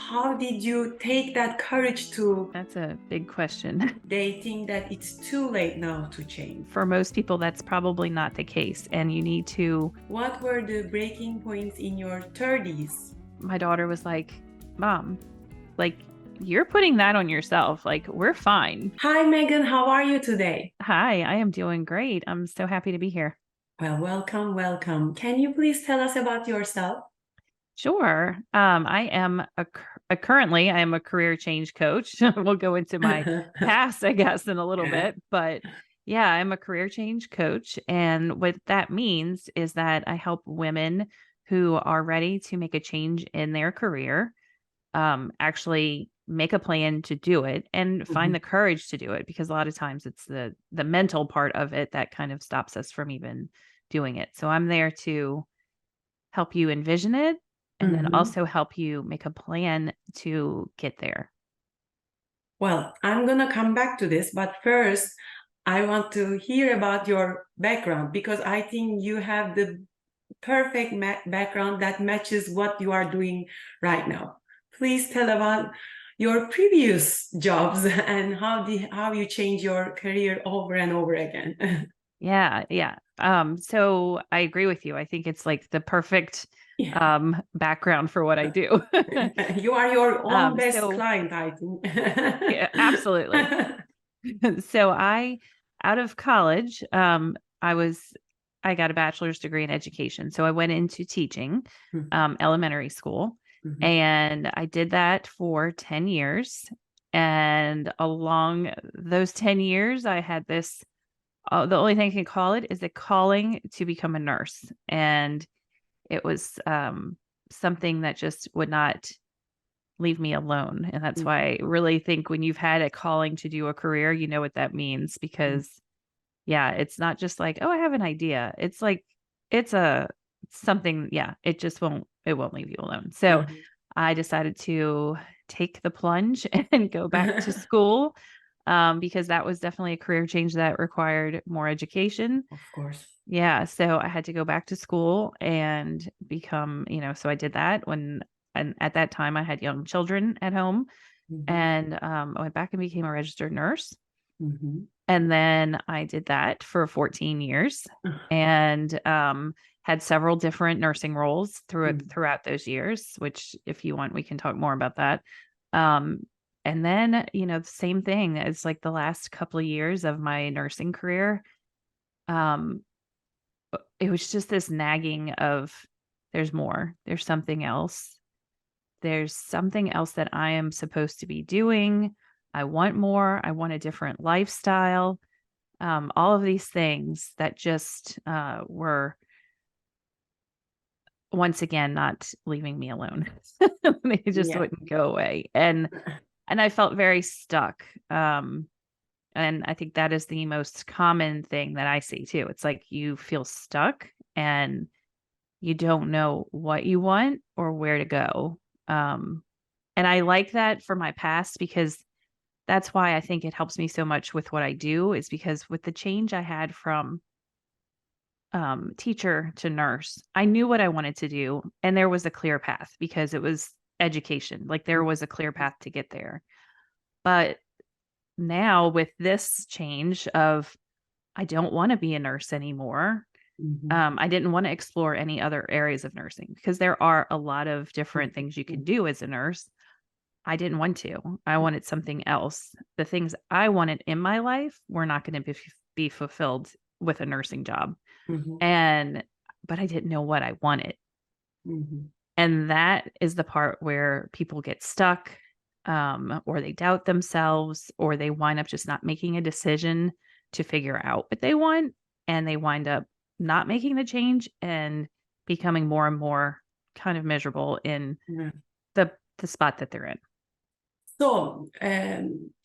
how did you take that courage to That's a big question. they think that it's too late now to change? For most people, that's probably not the case. And you need to. What were the breaking points in your 30s? My daughter was like, Mom, like, you're putting that on yourself. Like, we're fine. Hi, Megan. How are you today? Hi, I am doing great. I'm so happy to be here. Well, welcome, welcome. Can you please tell us about yourself? Sure. I am currently I am a career change coach. We'll go into my past, I guess, in a little bit, but yeah, I'm a career change coach. And what that means is that I help women who are ready to make a change in their career, actually make a plan to do it and find the courage to do it, because a lot of times it's the mental part of it that kind of stops us from even doing it. So I'm there to help you envision it and then Mhm. also help you make a plan to get there. Well, I'm going to come back to this, but first, I want to hear about your background because I think you have the perfect background that matches what you are doing right now. Please tell about your previous jobs and how you change your career over and over again. Yeah, yeah. So I agree with you. I think it's like the perfect Yeah. background for what I do. You are your own best So client, I think. yeah, absolutely. So out of college, I got a bachelor's degree in education. So I went into teaching, elementary school, Mhm. and I did that for 10 years. And along those 10 years, I had this, the only thing I can call it is a calling to become a nurse. And it was something that just would not leave me alone. And that's why I really think when you've had a calling to do a career, you know what that means, because yeah, it's not just like, oh, I have an idea. It's like it's a something, yeah, it won't leave you alone. So Mhm. I decided to take the plunge and go back to school, because that was definitely a career change that required more education. Of course. Yeah, so I had to go back to school and become, so I did that and at that time I had young children at home, Mhm. and I went back and became a registered nurse. Mhm. And then I did that for 14 years and had several different nursing roles throughout those years, which if you want, we can talk more about that. Um, and then, the same thing as like the last couple of years of my nursing career. Um, it was just this nagging of there's more, there's something else that I am supposed to be doing. I want more. I want a different lifestyle. All of these things that just were once again not leaving me alone. They just Yeah. wouldn't go away, and I felt very stuck. And I think that is the most common thing that I see too. It's like you feel stuck and you don't know what you want or where to go. Um, and I like that for my past, because that's why I think it helps me so much with what I do, is because with the change I had from teacher to nurse, I knew what I wanted to do, and there was a clear path because it was education. Like there was a clear path to get there. But now with this change of I don't want to be a nurse anymore. Mhm. I didn't want to explore any other areas of nursing because there are a lot of different things you can do as a nurse. I didn't want to. I wanted something else. The things I wanted in my life were not going to be fulfilled with a nursing job. Mhm. And but I didn't know what I wanted. Mhm. And that is the part where people get stuck, or they doubt themselves, or they wind up just not making a decision to figure out what they want. And they wind up not making the change and becoming more and more kind of miserable in Yeah. the spot that they're in. So,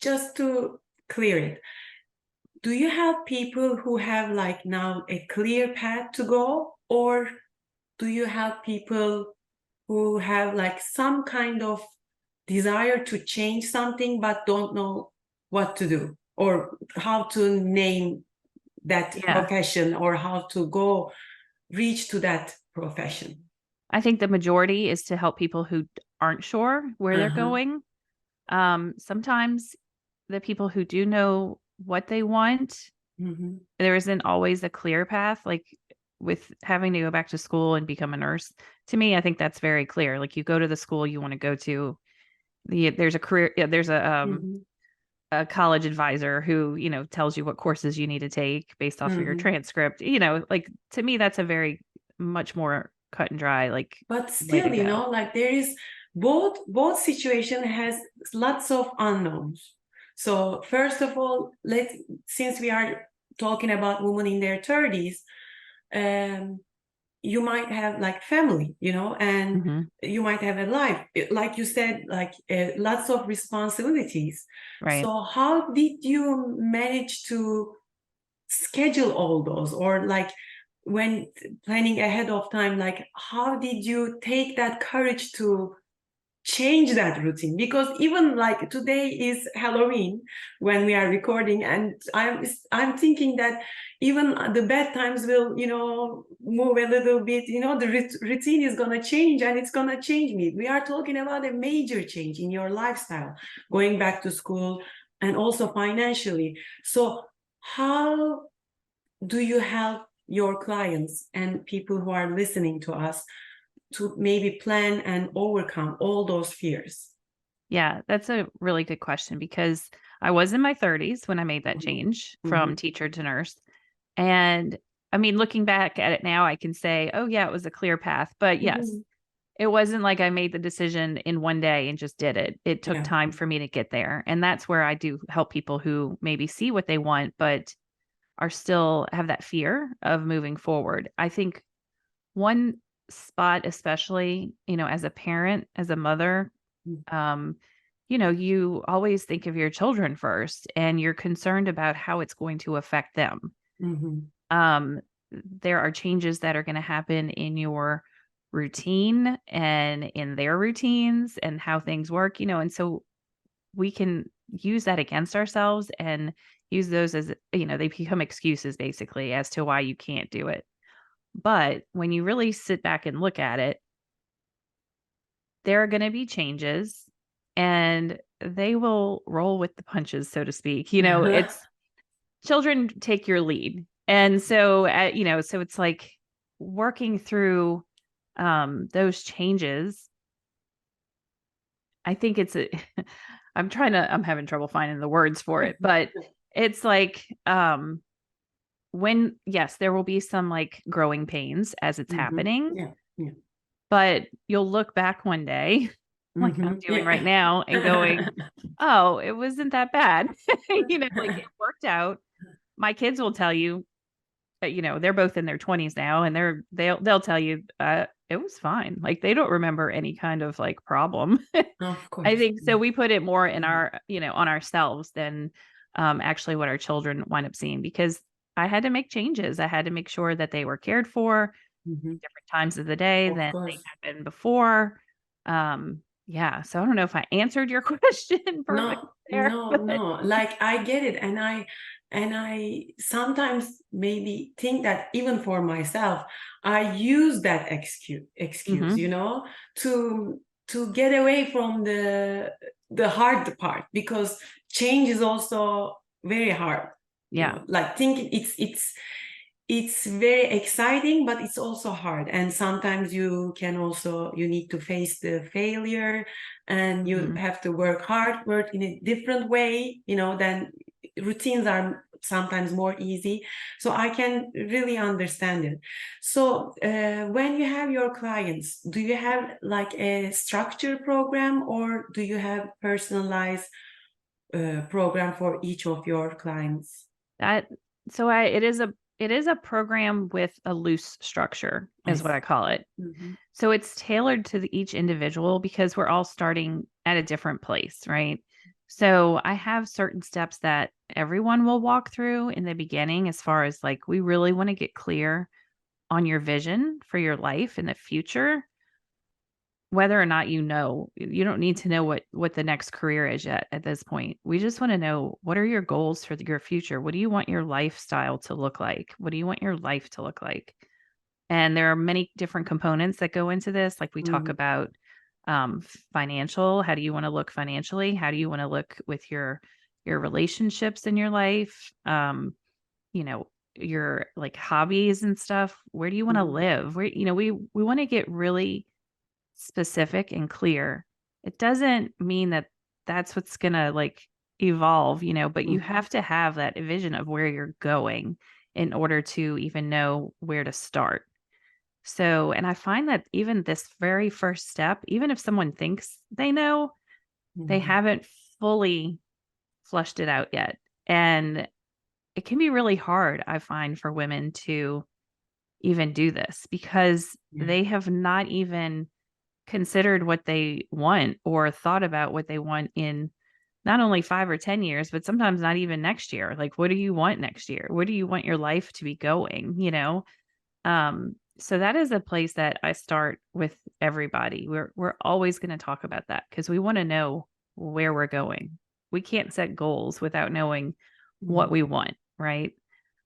just to clear it, do you have people who have like now a clear path to go, or do you have people who have like some kind of desire to change something but don't know what to do or how to name that Yeah. profession or how to go reach to that profession? I think the majority is to help people who aren't sure where they're going. Sometimes the people who do know what they want, there isn't always a clear path. Like with having to go back to school and become a nurse, to me, I think that's very clear. Like you go to the school you want to go to. There's a career, there's a college advisor who, tells you what courses you need to take based off of your transcript. Like to me, that's a very much more cut and dry, like, But way to still, go. like there is both situation has lots of unknowns. So first of all, since we are talking about women in their 30s, you might have like family, and you might have a life, like you said, like lots of responsibilities. Right. So how did you manage to schedule all those, or like when planning ahead of time, like how did you take that courage to change that routine? Because even like today is Halloween when we are recording, and I'm thinking that even the bedtimes will move a little bit, the routine is going to change, and it's going to change me. We are talking about a major change in your lifestyle, going back to school, and also financially. So how do you help your clients and people who are listening to us to maybe plan and overcome all those fears? Yeah, that's a really good question because I was in my 30s when I made that change from teacher to nurse. And I mean, looking back at it now, I can say, oh, yeah, it was a clear path. But yes, it wasn't like I made the decision in one day and just did it. It took time for me to get there. And that's where I do help people who maybe see what they want, but are still have that fear of moving forward. I think one spot, especially, as a parent, as a mother, um, you always think of your children first and you're concerned about how it's going to affect them. Um, there are changes that are going to happen in your routine and in their routines and how things work, and so we can use that against ourselves and use those as, they become excuses basically as to why you can't do it. But when you really sit back and look at it, there are going to be changes and they will roll with the punches, so to speak. It's children take your lead. And so, so it's like working through those changes. I think I'm having trouble finding the words for it, but it's like, yes, there will be some like growing pains as it's happening, but you'll look back one day like I'm doing right now and going, oh, it wasn't that bad. Like it worked out. My kids will tell you, they're both in their 20s now and they'll tell you, it was fine. Like they don't remember any kind of like problem. Of course. I think so. We put it more in our, on ourselves than actually what our children wind up seeing, because I had to make changes. I had to make sure that they were cared for different times of the day than they had been before. Yeah. So I don't know if I answered your question perfectly there. No. Like I get it. And I sometimes maybe think that even for myself, I use that excuse, to get away from the hard part, because change is also very hard. Yeah. Like thinking it's very exciting, but it's also hard. And sometimes you need to face the failure, and you have to work in a different way, then routines are sometimes more easy. So I can really understand it. So when you have your clients, do you have like a structured program, or do you have personalized program for each of your clients? It is a program with a loose structure, is what I call it. So it's tailored to each individual because we're all starting at a different place, right? So I have certain steps that everyone will walk through in the beginning, as far as like, we really want to get clear on your vision for your life in the future. Whether or not you don't need to know what the next career is yet at this point. We just want to know, what are your goals for your future? What do you want your lifestyle to look like? What do you want your life to look like? And there are many different components that go into this. Like we talk about financial. How do you want to look financially? How do you want to look with your relationships in your life? You know, your like hobbies and stuff. Where do you want to Mhm. live? Where, you know, we want to get really specific and clear. It doesn't mean that that's what's going to like evolve, you know, but you Mhm. have to have that vision of where you're going in order to even know where to start. So, and I find that even this very first step, even if someone thinks they know, they Mhm. haven't fully flushed it out yet. And it can be really hard, I find, for women to even do this because Yeah. they have not even considered what they want or thought about what they want in not only 5 or 10 years, but sometimes not even next year. Like, what do you want next year? Where do you want your life to be going? You know? So that is a place that I start with everybody. We're always going to talk about that because we want to know where we're going. We can't set goals without knowing what Mhm. we want, right?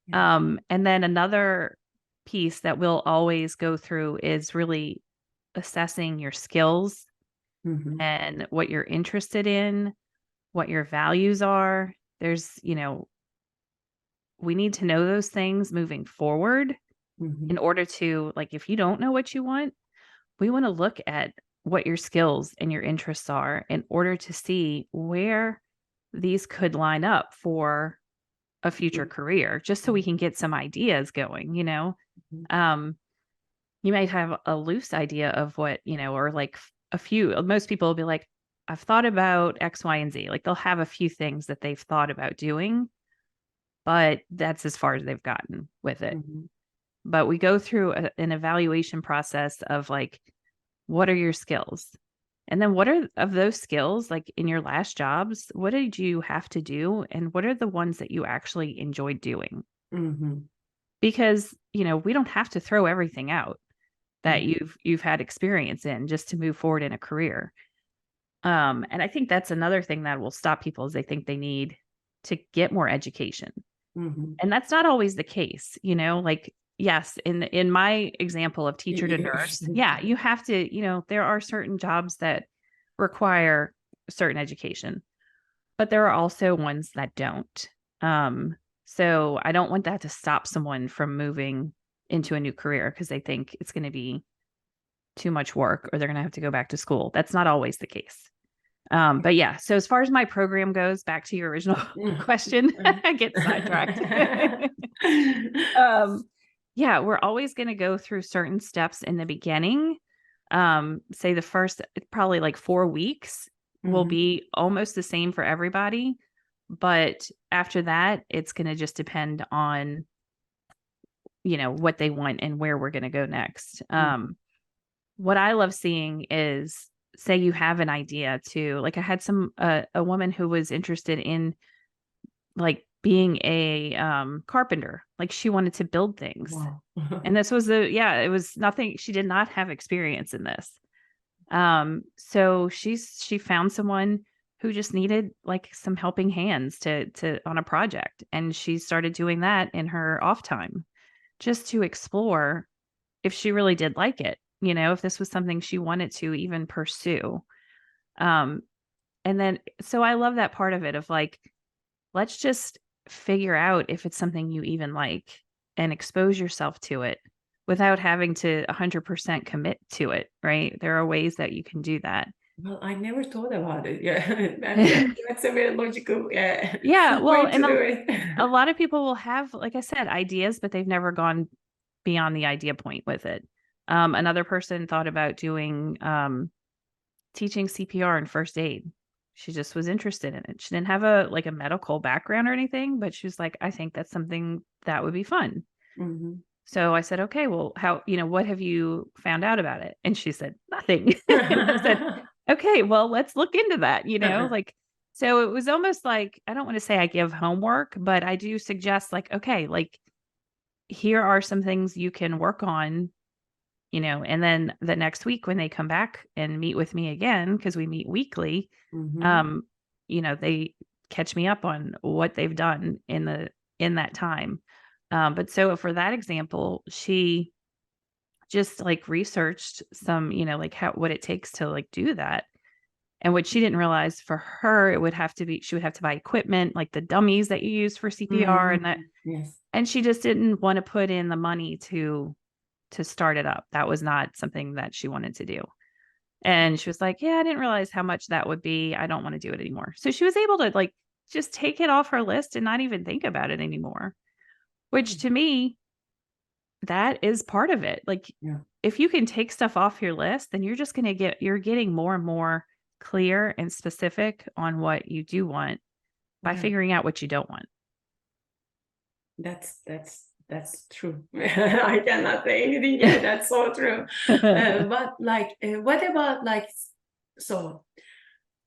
Yeah. And then another piece that we'll always go through is really assessing your skills Mhm. and what you're interested in, what your values are. There's, you know, we need to know those things moving forward in Mhm. order to, like, if you don't know what you want, we want to look at what your skills and your interests are in order to see where these could line up for a future Mhm. career, just so we can get some ideas going, you know? Mhm. Um, you might have a loose idea of what, you know, or like a few, most people will be like, I've thought about X, Y, and Z. Like they'll have a few things that they've thought about doing, but that's as far as they've gotten with it. Mhm. But we go through an evaluation process of like, what are your skills? And then what are of those skills, like in your last jobs, what did you have to do? And what are the ones that you actually enjoyed doing? Mhm. Because, you know, we don't have to throw everything out that Yeah. you've had experience in just to move forward in a career. And I think that's another thing that will stop people is they think they need to get more education. Mhm. And that's not always the case, you know, like yes, in my example of teacher to nurse, yeah, you have to, you know, there are certain jobs that require certain education, but there are also ones that don't. Um, so I don't want that to stop someone from moving into a new career because they think it's going to be too much work or they're going to have to go back to school. That's not always the case. But yeah, so as far as my program goes, back to your original question, I get sidetracked. um, yeah, we're always going to go through certain steps in the beginning. Say the first probably like 4 weeks will Mhm. be almost the same for everybody. But after that, it's going to just depend on, you know, what they want and where we're going to go next. Mhm. What I love seeing is say you have an idea to like I had a woman who was interested in like being a carpenter. Like she wanted to build things. Wow. And this was it was nothing, she did not have experience in this. So she found someone who just needed like some helping hands to on a project and she started doing that in her off time just to explore if she really did like it, you know, if this was something she wanted to even pursue. Um, and then, so I love that part of it of like, let's just figure out if it's something you even like and expose yourself to it without having to 100% commit to it, right? There are ways that you can do that. Well, I never thought about it. Yeah, that's a very logical, yeah, Yeah, well, way to and do a it. lot of people will have, like I said, ideas, but they've never gone beyond the idea point with it. Another person thought about doing teaching CPR and first aid. She just was interested in it. She didn't have a like a medical background or anything, but she was like, I think that's something that would be fun. Mhm. So I said, okay, well, how, you know, what have you found out about it? And she said, nothing. And I said, okay, well, let's look into that, you know, like, so it was almost like, I don't want to say I give homework, but I do suggest like, okay, like, here are some things you can work on, you know, and then the next week when they come back and meet with me again, because we meet weekly, Mhm. um, you know, they catch me up on what they've done in that time. But so for that example, she just like researched some, like what it takes to like do that. And what she didn't realize for her, she would have to buy equipment, like the dummies that you use for CPR Yes. and she just didn't want to put in the money to start it up. That was not something that she wanted to do. And she was like, yeah, I didn't realize how much that would be. I don't want to do it anymore. So she was able to like just take it off her list and not even think about it anymore, which to me, that is part of it. Like Yeah. if you can take stuff off your list, then you're just going to you're getting more and more clear and specific on what you do want by Yeah. figuring out what you don't want. That's true. I cannot say anything. Yeah, that's so true. But like, what about like, so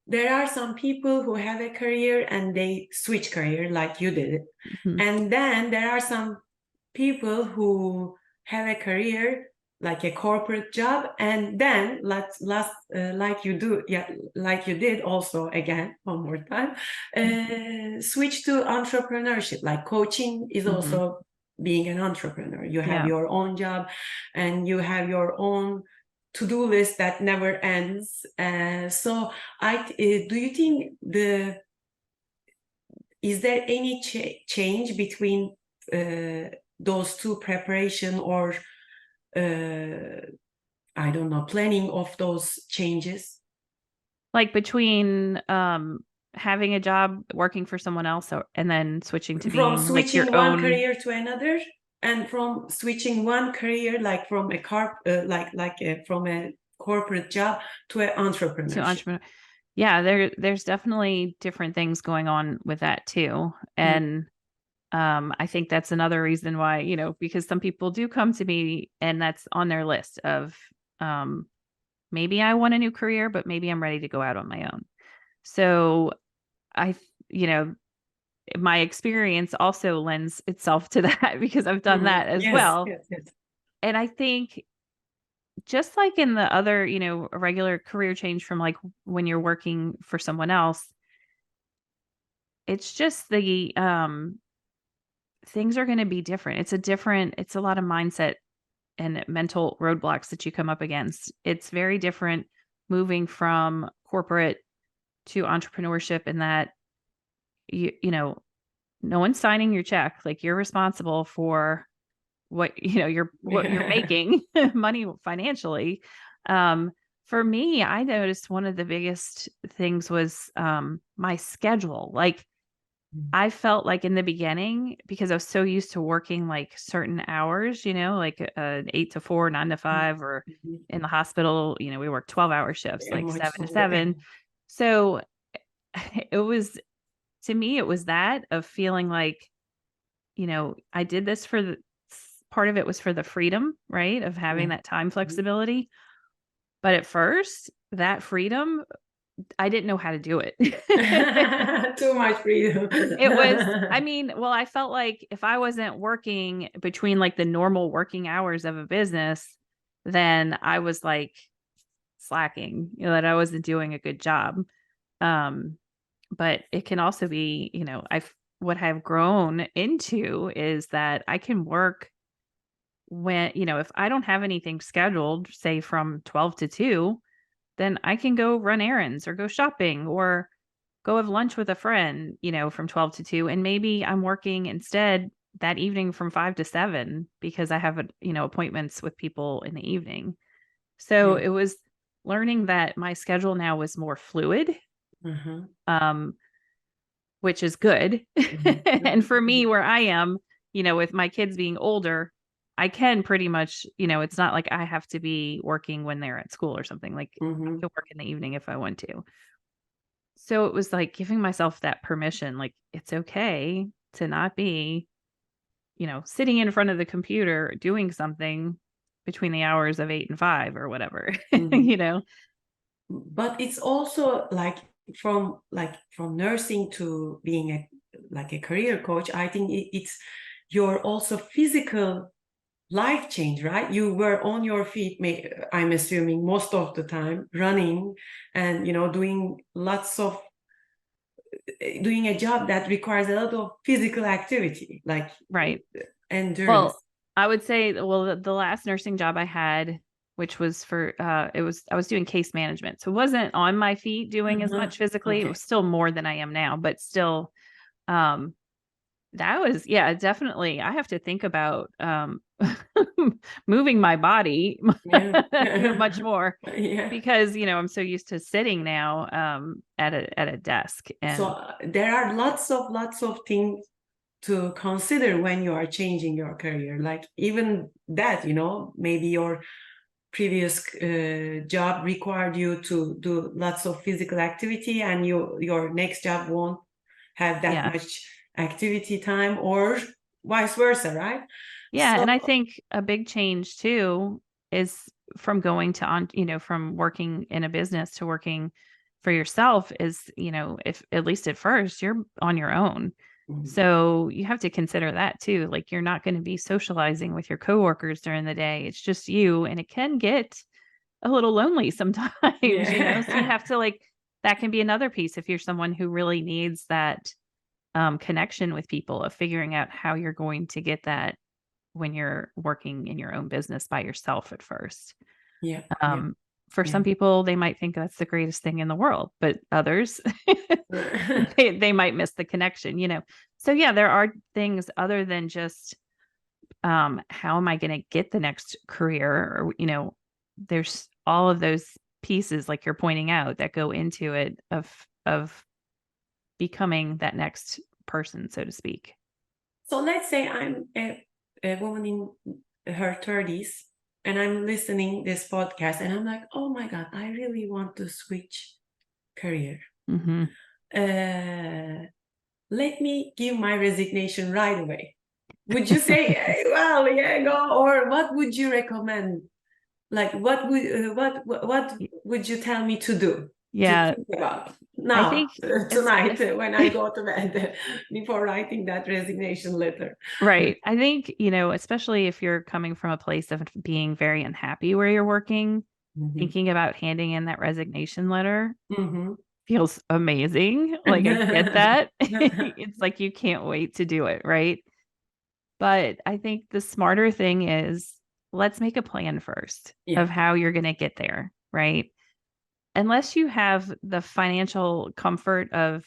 there are some people who have a career and they switch career like you did. Mhm. And then there are some people who have a career like a corporate job and then like you do, yeah, like you did also again one more time, switch to entrepreneurship. Like coaching is Mhm. also being an entrepreneur. You have Yeah. your own job and you have your own to-do list that never ends. So do you think is there any change between those two, preparation or I don't know, planning of those changes? Like between having a job working for someone else and then switching to From being like your switching one own. career to another, and from switching one career like from a from a corporate job to an To entrepreneurship. entrepreneur. Yeah, there's definitely different things going on with that too. And I think that's another reason why, because some people do come to me and that's on their list of maybe I want a new career, but maybe I'm ready to go out on my own. So I, you know, my experience also lends itself to that because I've done that as Yes, well. yes, yes. And I think just like in the other, a regular career change from like when you're working for someone else, it's just the things are going to be different. It's a lot of mindset and mental roadblocks that you come up against. It's very different moving from corporate to entrepreneurship in that no one's signing your check. Like you're responsible for what you're making money financially. For me, I noticed one of the biggest things was my schedule. Like I felt like in the beginning, because I was so used to working like certain hours, like 8 to 4, 9 to 5, or in the hospital, we work 12-hour shifts, Very like much 7 to 7. So it was, to me, it was that of feeling like, I did this for part of it was for the freedom, right? Of having that time flexibility. But at first, that freedom, I didn't know how to do it. Too much freedom. It was, I felt like if I wasn't working between like the normal working hours of a business, then I was like slacking, that I wasn't doing a good job. But it can also be, what I've grown into is that I can work when, if I don't have anything scheduled, say from 12 to 2, then I can go run errands or go shopping or go have lunch with a friend, from 12 to 2. And maybe I'm working instead that evening from 5 to 7 because I have, appointments with people in the evening. So it was learning that my schedule now was more fluid, which is good. And for me, where I am, with my kids being older, I can pretty much, it's not like I have to be working when they're at school or something. Like I can work in the evening if I want to. So it was like giving myself that permission, like it's okay to not be, sitting in front of the computer doing something between the hours of 8 and 5 or whatever, But it's also like from nursing to being a career coach, I think it's your also physical life change, right? You were on your feet, I'm assuming most of the time, running and doing a job that requires a lot of physical activity, like right. endurance. Well, I would say, well, the last nursing job I had, which was for, I was doing case management. So it wasn't on my feet doing as much physically. It Okay. was still more than I am now, but still, um, that was, yeah, definitely. I have to think about, moving my body Yeah. much more Yeah. because, I'm so used to sitting now, at a desk So and there are lots of things to consider when you are changing your career. Like even that, maybe your previous job required you to do lots of physical activity, and your next job won't have that yeah. much activity time, or vice versa, right? Yeah, So and I think a big change too is from going to from working in a business to working for yourself is, if at least at first you're on your own. Mhm. So you have to consider that too. Like you're not going to be socializing with your coworkers during the day. It's just you and it can get a little lonely sometimes, So you Yeah. have to that can be another piece if you're someone who really needs that connection with people of figuring out how you're going to get that when you're working in your own business by yourself at first. Yeah. Yeah. Um, for Yeah. some people, they might think that's the greatest thing in the world, but others, they might miss the connection. So yeah, there are things other than just how am I going to get the next career, or there's all of those pieces like you're pointing out that go into it of becoming that next person, so to speak. So let's say I'm a woman in her 30s, and I'm listening this podcast, and I'm like, oh my God, I really want to switch career. Hmm. Let me give my resignation right away. Would you say, well, yeah, go, or what would you recommend? Like, what would you tell me to do, to Yeah, think about I now, think tonight, when I go to bed, before writing that resignation letter? right. I think, especially if you're coming from a place of being very unhappy where you're working, Mhm. thinking about handing in that resignation letter Mhm. feels amazing. Like I get that. It's like you can't wait to do it, right? But I think the smarter thing is let's make a plan first Yeah. of how you're going to get there, right? Unless you have the financial comfort of,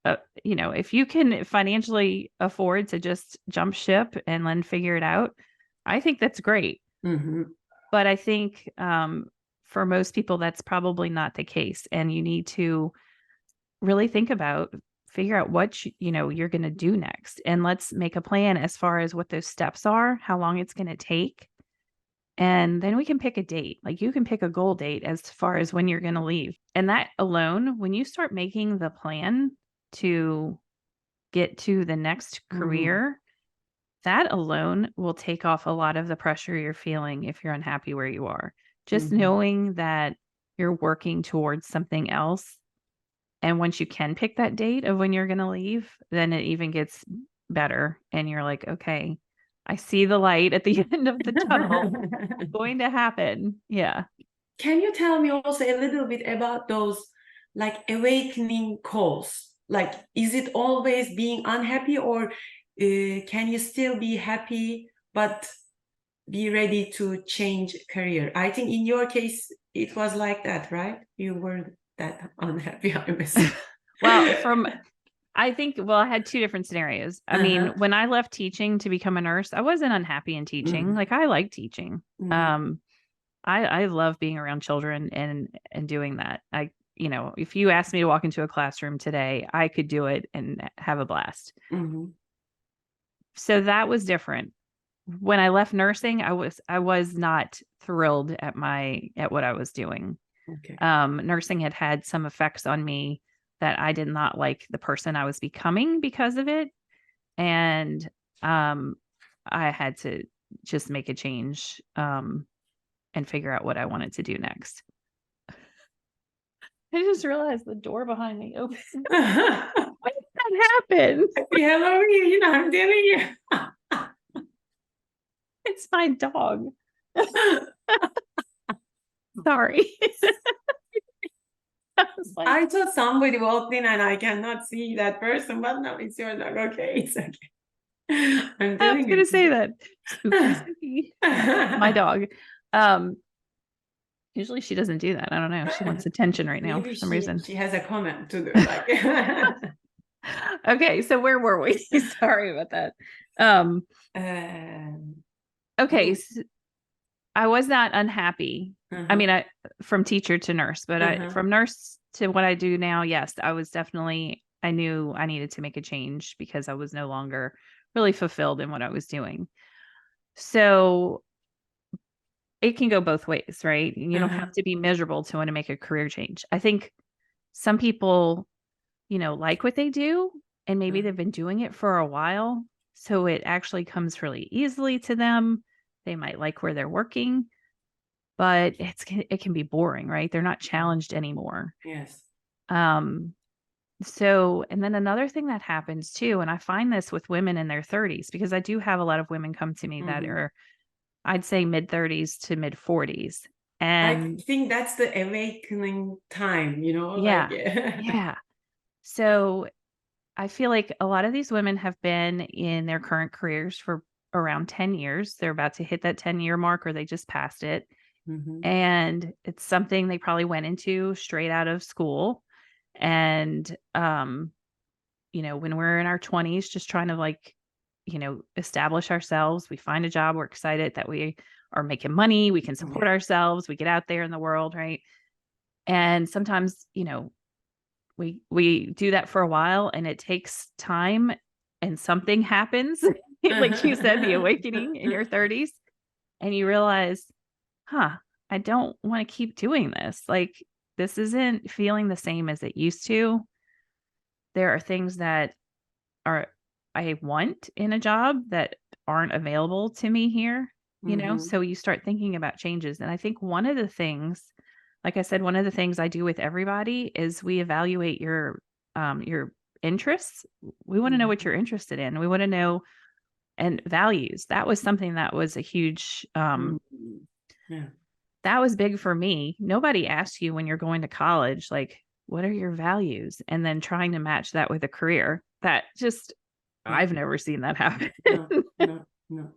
if you can financially afford to just jump ship and then figure it out, I think that's great. Mhm. But I think for most people, that's probably not the case. And you need to really figure out what you're going to do next. And let's make a plan as far as what those steps are, how long it's going to take. And then we can pick a date. Like you can pick a goal date as far as when you're going to leave. And that alone, when you start making the plan to get to the next Mhm. career, that alone will take off a lot of the pressure you're feeling if you're unhappy where you are. Just Mhm. knowing that you're working towards something else. And once you can pick that date of when you're going to leave, then it even gets better. And you're like, okay, I see the light at the end of the tunnel. Going to happen. Yeah. Can you tell me also a little bit about those like awakening calls? Like, is it always being unhappy, or can you still be happy but be ready to change career? I think in your case it was like that, right? You were that unhappy, I'm assuming. Well, I had two different scenarios. I mean, Uh-huh. when I left teaching to become a nurse, I wasn't unhappy in teaching. Mhm. Like I like teaching. Mhm. I love being around children and doing that. If you asked me to walk into a classroom today, I could do it and have a blast. Mhm. So that was different. When I left nursing, I was not thrilled at what I was doing. Okay. Nursing had some effects on me that I did not like the person I was becoming because of it. And um, I had to just make a change and figure out what I wanted to do next. I just realized the door behind me opened. When did that happen? Happy Halloween, I'm telling you. It's my dog. Sorry. I was like, I thought somebody walked in and I cannot see that person, but no, it's your dog. Okay, it's okay. I'm I was telling gonna you. say that. Spooky, spooky. My dog. Um, Usually she doesn't do that. I don't know. She wants attention right now Maybe for some reason. she has a comment to do, like. Okay, so where were we? Sorry about that. Um, okay, You. so I was not unhappy. I mean, I from teacher to nurse, but from nurse to what I do now, yes, I was definitely, I knew I needed to make a change because I was no longer really fulfilled in what I was doing. So it can go both ways, right? You don't have to be miserable to want to make a career change. I think some people, like what they do, and maybe they've been doing it for a while. So it actually comes really easily to them. They might like where they're working, but it can be boring, right? They're not challenged anymore. Yes. Um, so, and then another thing that happens too, and I find this with women in their 30s, because I do have a lot of women come to me that are, I'd say mid 30s to mid 40s. I And think that's the awakening time, yeah, like. yeah. So I feel like a lot of these women have been in their current careers for around 10 years. They're about to hit that 10-year mark, or they just passed it. And it's something they probably went into straight out of school. And, when we're in our 20s, just trying to establish ourselves, we find a job, we're excited that we are making money, we can support ourselves, we get out there in the world, right? And sometimes, we do that for a while and it takes time and something happens, like you said, the awakening in your 30s, and you realize, huh, I don't want to keep doing this. Like, this isn't feeling the same as it used to. There are things that are I want in a job that aren't available to me here. So you start thinking about changes. And I think one of the things, like I said, one of the things I do with everybody is we evaluate your interests. We want to know what you're interested in. We want to know, and values. That was something that was a huge Yeah. that was big for me. Nobody asks you when you're going to college, like, what are your values? And then trying to match that with a career. That just, I've never seen that happen. No.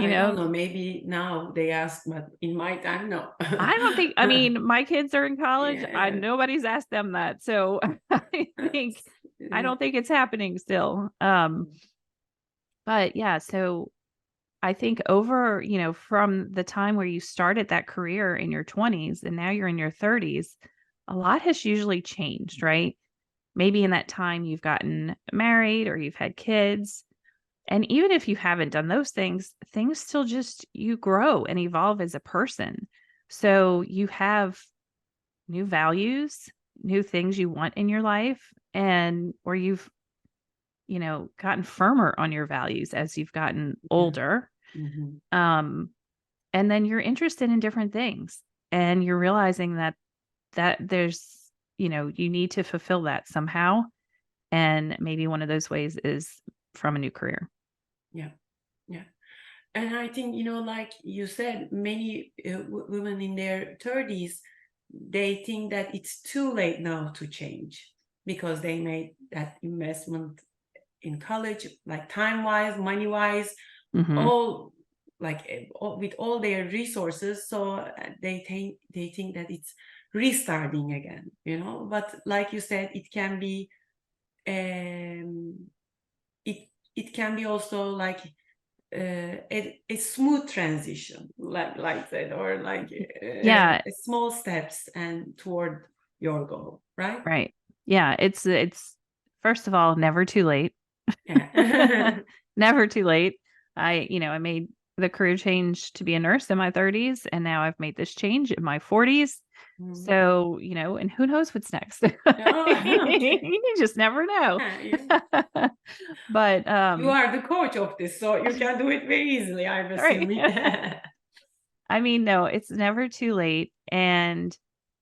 You I don't know, know. Maybe now they ask, but in my time, no. I don't think, I mean, my kids are in college. Yeah. Nobody's asked them that. So I don't think it's happening still. But yeah, so I think over, from the time where you started that career in your 20s and now you're in your 30s, a lot has usually changed, right? Maybe in that time you've gotten married or you've had kids. And even if you haven't done those things still just, you grow and evolve as a person. So you have new values, new things you want in your life, and or you've, gotten firmer on your values as you've gotten older. Um, and then you're interested in different things and you're realizing that there's, you need to fulfill that somehow. And maybe one of those ways is from a new career. Yeah. And I think, like you said, many women in their 30s, they think that it's too late now to change because they made that investment in college, like time-wise, money-wise, all like with all their resources. So they think that it's restarting again, But like you said, it can be it can be also like a smooth transition, like that, or like Yeah. small steps and toward your goal, right? Right. Yeah. It's first of all, never too late. Yeah. Never too late. I made the career change to be a nurse in my 30s, and now I've made this change in my 40s. So, and who knows what's next? Okay. You just never know. Yeah. But You are the coach of this, so you can do it very easily, I'm right. assuming. I mean, no, it's never too late. And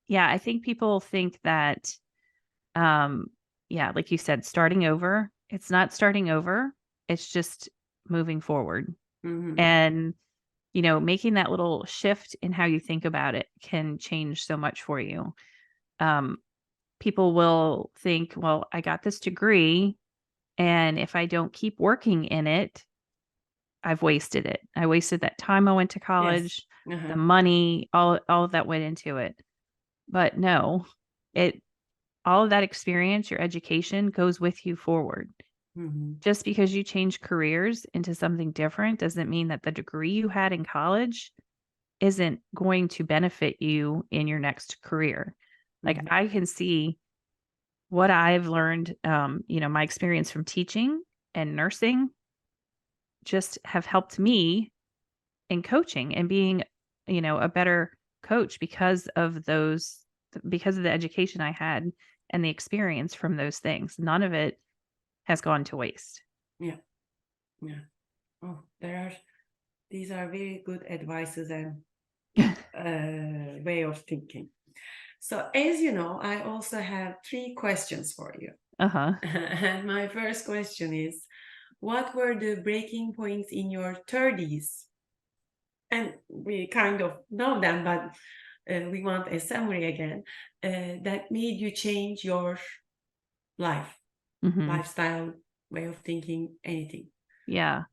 yeah, I think people think that yeah, like you said, starting over, it's not starting over. It's just moving forward. And, making that little shift in how you think about it can change so much for you. Um, People will think, well, I got this degree And if I don't keep working in it, I've wasted it. I wasted that time I went to college, Yes. the money, all of that went into it. But no, all of that experience, your education goes with you forward. Mm-hmm. Just because you change careers into something different doesn't mean that the degree you had in college isn't going to benefit you in your next career. Like Mm-hmm. I can see what I've learned, my experience from teaching and nursing just have helped me in coaching and being, a better coach because of the education I had and the experience from those things. None of it has gone to waste. Yeah. Yeah. Oh, these are very good advices and way of thinking. So, as you know, I also have 3 questions for you. Uh-huh. And my first question is, what were the breaking points in your 30s? And we kind of know them, but we want a summary again, that made you change your life, Mhm. lifestyle, way of thinking, anything. Yeah.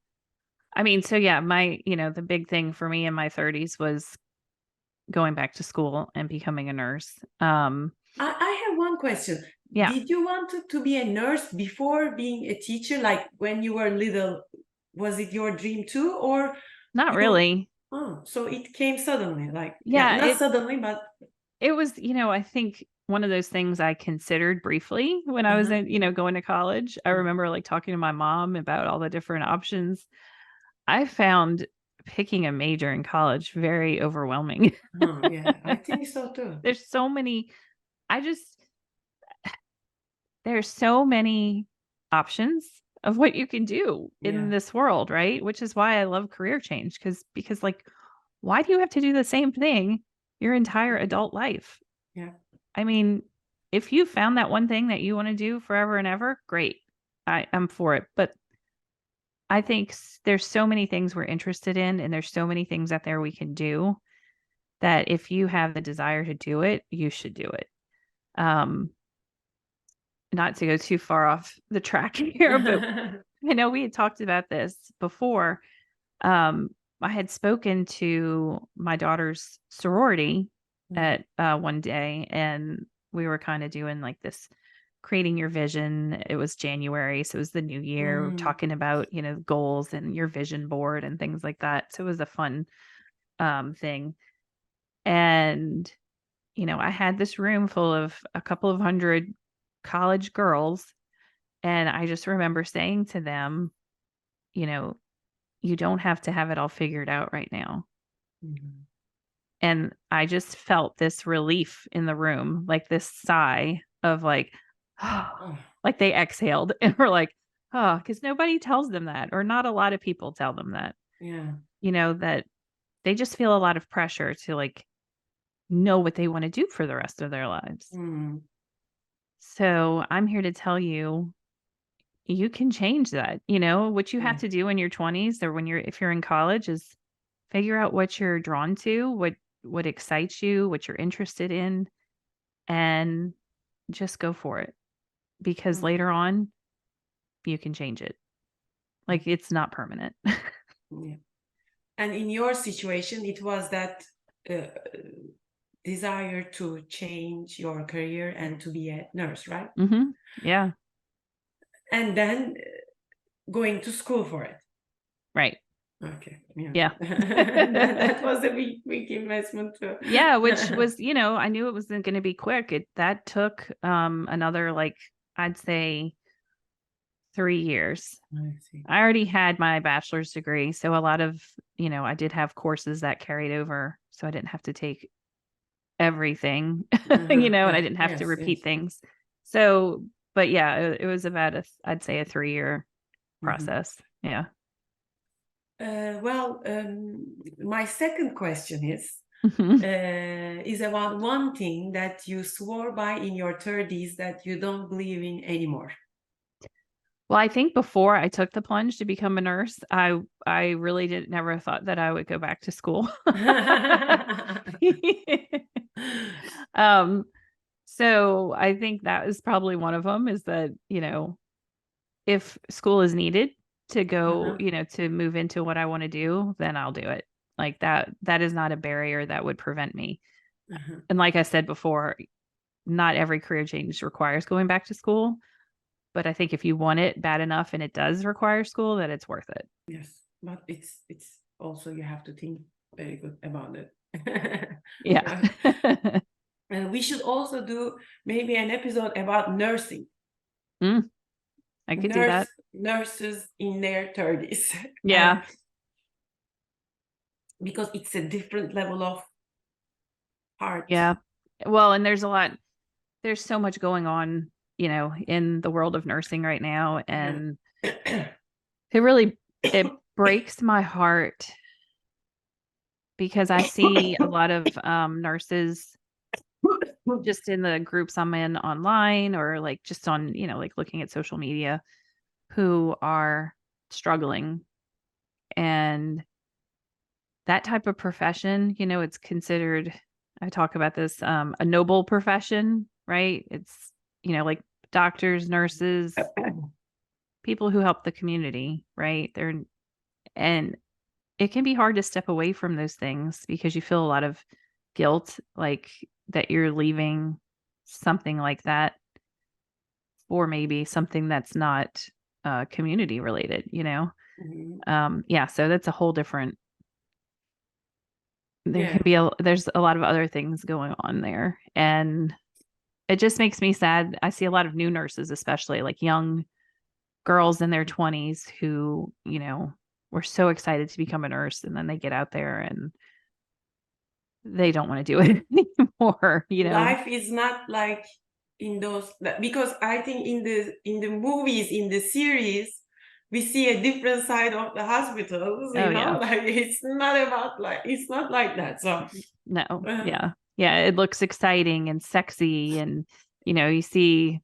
I mean, so yeah, the big thing for me in my 30s was going back to school and becoming a nurse. I have one question. Yeah, Did you want to be a nurse before being a teacher? Like when you were little, was it your dream too? Or not you, really. oh, so it came suddenly, like, yeah, Yeah, not suddenly, but it was, I think one of those things I considered briefly when I was uh-huh, going to college. I remember like talking to my mom about all the different options. I found picking a major in college very overwhelming. oh, yeah, I think so too. There's so many I just there's so many options of what you can do in Yeah, this world, right? Which is why I love career change because like why do you have to do the same thing your entire adult life? yeah, I mean, if you found that one thing that you want to do forever and ever, great. I'm for it. But I think there's so many things we're interested in and there's so many things out there we can do that if you have the desire to do it, you should do it. Um, Not to go too far off the track here, but I know we had talked about this before. Um, I had spoken to my daughter's sorority Mhm, at one day, and we were kind of doing like this creating your vision. It was January, so it was the new year. We're mhm, talking about goals and your vision board and things like that. So it was a fun thing, and I had this room full of a couple of hundred college girls, and I just remember saying to them, you know, you don't have to have it all figured out right now. mhm. And I just felt this relief in the room, like this sigh of like, Oh, like they exhaled and were like, oh, because nobody tells them that, or not a lot of people tell them that, yeah, that they just feel a lot of pressure to like know what they want to do for the rest of their lives. mm, So I'm here to tell you, you can change that. What you have yeah, to do in your 20s or if you're in college is figure out what you're drawn to, what excites you, what you're interested in, and just go for it because mm, later on you can change it. Like it's not permanent. yeah. And in your situation, it was that uh, desire to change your career and to be a nurse, right? Yeah, And then going to school for it. right. Okay, yeah. Yeah. That was a big investment too. Yeah, which was, I knew it wasn't going to be quick. That took another like I'd say 3 years. I see. I already had my bachelor's degree, so a lot of, I did have courses that carried over, so I didn't have to take everything, and I Yeah, didn't have to yes, repeat yes. things. So, but yeah, it was about I'd say a 3-year Mhm. process. Yeah. Well, my second question Mhm. is about one thing that you swore by in your 30s that you don't believe in anymore. Well, I think before I took the plunge to become a nurse, I really did never thought that I would go back to school. Um, so I think that is probably one of them is that, if school is needed to go, Uh-huh. to move into what I want to do, then I'll do it. Like that is not a barrier that would prevent me. Uh-huh. And like I said before, not every career change requires going back to school. But I think if you want it bad enough and it does require school, that it's worth it. Yes, but it's also you have to think very good about it. Yeah. And we should also do maybe an episode about nursing. I could do that. Nurses in their 30s. Yeah. Because it's a different level of art. Yeah. Well, and there's so much going on, in the world of nursing right now. And it breaks my heart because I see a lot of nurses just in the groups I'm in online or like just on, like looking at social media who are struggling. And that type of profession, it's considered, I talk about this, a noble profession, right? It's, like doctors, nurses, people who help the community, right? And it can be hard to step away from those things because you feel a lot of guilt, like that you're leaving something like that for maybe something that's not community related, Mhm. Yeah, so that's a whole different, Yeah. there's a lot of other things going on there. And it just makes me sad. I see a lot of new nurses, especially like young girls in their 20s who, were so excited to become a nurse, and then they get out there and they don't want to do it anymore, Life is not like in those, because I think in the movies, in the series, we see a different side of the hospitals, Oh, yeah. like it's not like that. So No. Yeah. Yeah. It looks exciting and sexy. And, you see,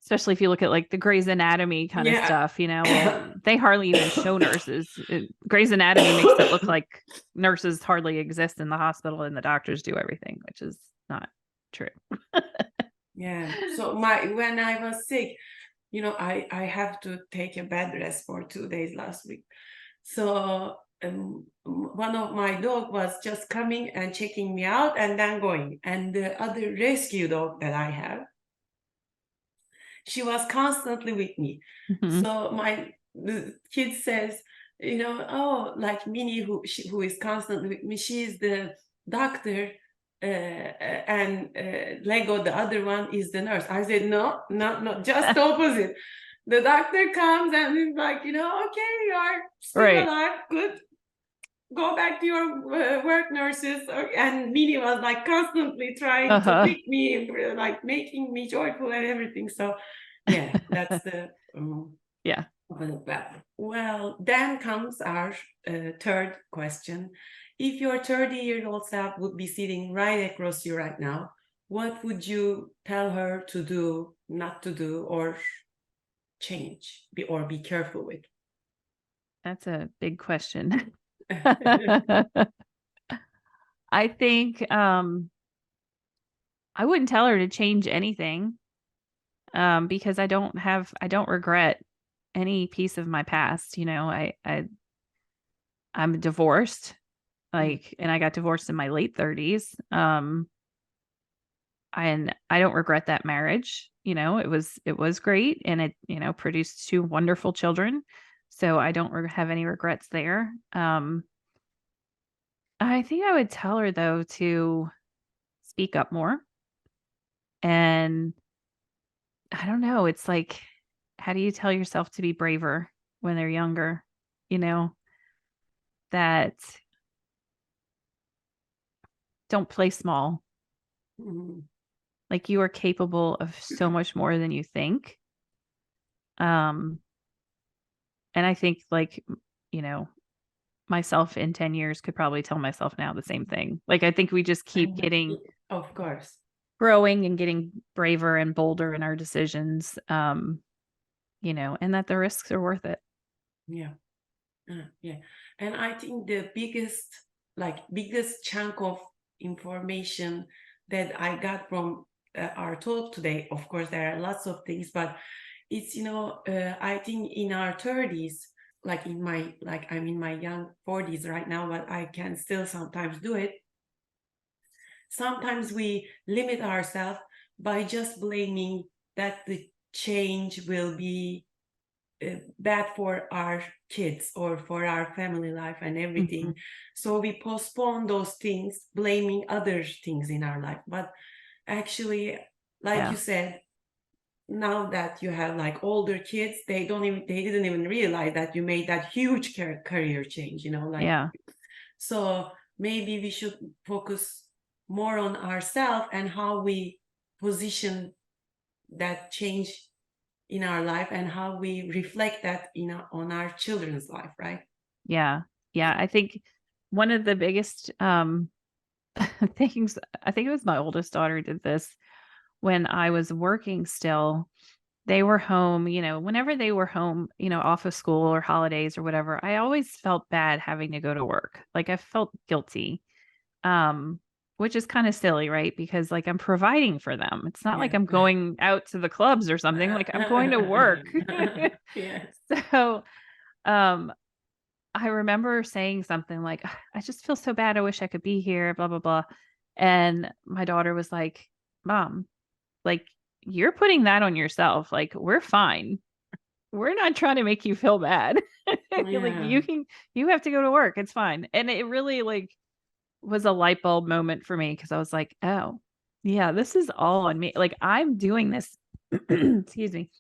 especially if you look at like the Grey's Anatomy kind of yeah. stuff, well, they hardly even show nurses. Grey's Anatomy makes it look like nurses hardly exist in the hospital and the doctors do everything, which is not true. Yeah. So when I was sick, I have to take a bed rest for 2 days last week. So one of my dog was just coming and checking me out and then going. And the other rescue dog that I have, she was constantly with me. Mhm. So the kid says, oh, like Minnie, who is constantly with me, she's the doctor, and Lego, the other one, is the nurse. I said, no, just the opposite. The doctor comes and is like, okay, you are still Right. alive, good. Go back to your work, nurses. And Minnie was like constantly trying to pick me, like making me joyful and everything. So yeah, that's the Yeah. well, then comes our third question. If your 30-year-old self would be sitting right across you right now, what would you tell her to do, not to do, or change, or be careful with? That's a big question. I think I wouldn't tell her to change anything, because I don't regret any piece of my past. I'm divorced, and I got divorced in my late 30s. And I don't regret that marriage. It was great, and it, produced two wonderful children. So I don't have any regrets there. I think I would tell her though to speak up more. And I don't know, it's like, how do you tell yourself to be braver when they're younger? That don't play small. Mhm. Like, you are capable of so much more than you think. And I think, like, myself in 10 years could probably tell myself now the same thing. Like, I think we just keep getting, of course, growing and getting braver and bolder in our decisions. And that the risks are worth it. Yeah. Yeah. And I think the biggest chunk of information that I got from our talk today, of course, there are lots of things, but it's, I think in our 30s, like I'm in my young 40s right now, but I can still sometimes do it. Sometimes we limit ourselves by just blaming that the change will be bad for our kids or for our family life and everything. So we postpone those things, blaming other things in our life. But actually, like you said, now that you have like older kids, they didn't even realize that you made that huge career change, so maybe we should focus more on ourselves and how we position that change in our life and how we reflect that on our children's life, right? Yeah. I think one of the biggest things, I think it was my oldest daughter did this when I was working still. They were home, whenever they were home, off of school or holidays or whatever, I always felt bad having to go to work. Like I felt guilty. Which is kind of silly, right? Because like I'm providing for them. It's not like I'm going out to the clubs or something. Like I'm going to work. Yes. So, I remember saying something like, I just feel so bad. I wish I could be here, blah, blah, blah. And my daughter was like, Mom, like you're putting that on yourself. Like we're fine. We're not trying to make you feel bad. Like you have to go to work. It's fine. And it really like was a light bulb moment for me because I was like, oh, yeah, this is all on me. Like I'm doing this. Excuse me.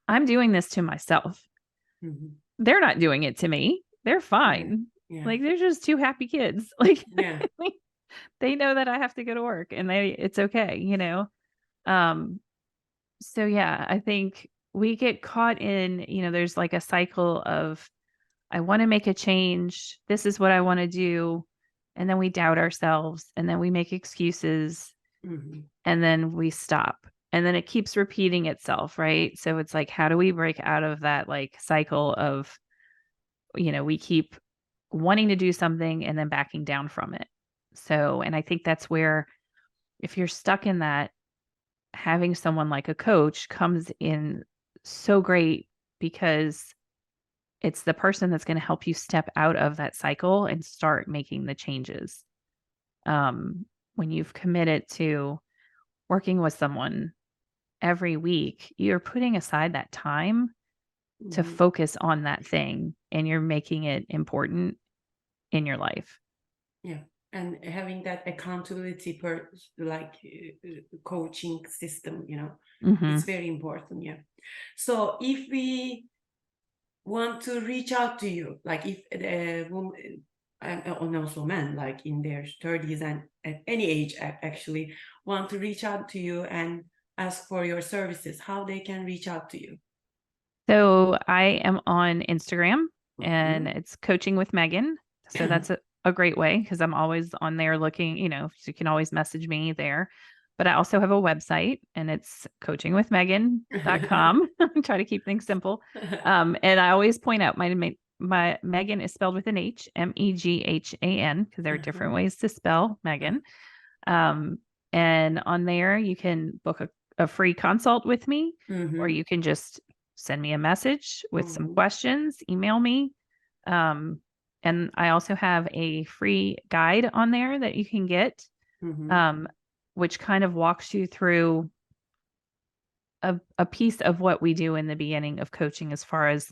I'm doing this to myself. They're not doing it to me. They're fine. Like they're just two happy kids. Like they know that I have to go to work and it's okay, So yeah, I think we get caught in, there's like a cycle of I want to make a change. This is what I want to do. And then we doubt ourselves and then we make excuses and then we stop. And then it keeps repeating itself, right? So it's like, how do we break out of that like cycle of, we keep wanting to do something and then backing down from it. So, and I think that's where if you're stuck in that, having someone like a coach comes in so great because it's the person that's going to help you step out of that cycle and start making the changes. When you've committed to working with someone every week, you're putting aside that time to focus on that thing and you're making it important in your life. Yeah. And having that accountability per coaching system, it's very important. Yeah. So if we want to reach out to you, like if a woman and also men like in their 30s and at any age actually want to reach out to you and ask for your services, how they can reach out to you? So I am on Instagram and it's Coaching with Meghan. So that's a great way because I'm always on there looking, so you can always message me there. But I also have a website and it's coachingwithmeghan.com. Try to keep things simple. And I always point out my Meghan is spelled with an H, Meghan, because there are different ways to spell Meghan. And on there you can book a free consult with me, or you can just send me a message with some questions, email me. And I also have a free guide on there that you can get, which kind of walks you through a piece of what we do in the beginning of coaching as far as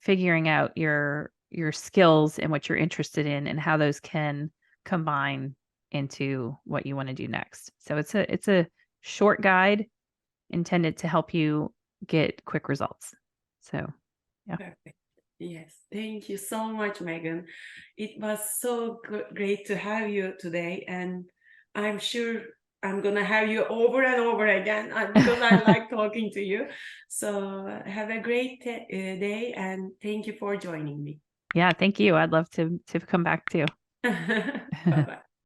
figuring out your skills and what you're interested in and how those can combine into what you want to do next. So it's a short guide intended to help you get quick results. So, yeah. Perfect. Yes. Thank you so much, Meghan. It was so great to have you today. And I'm sure I'm going to have you over and over again because I like talking to you. So have a great day and thank you for joining me. Yeah, thank you. I'd love to come back too. Bye-bye.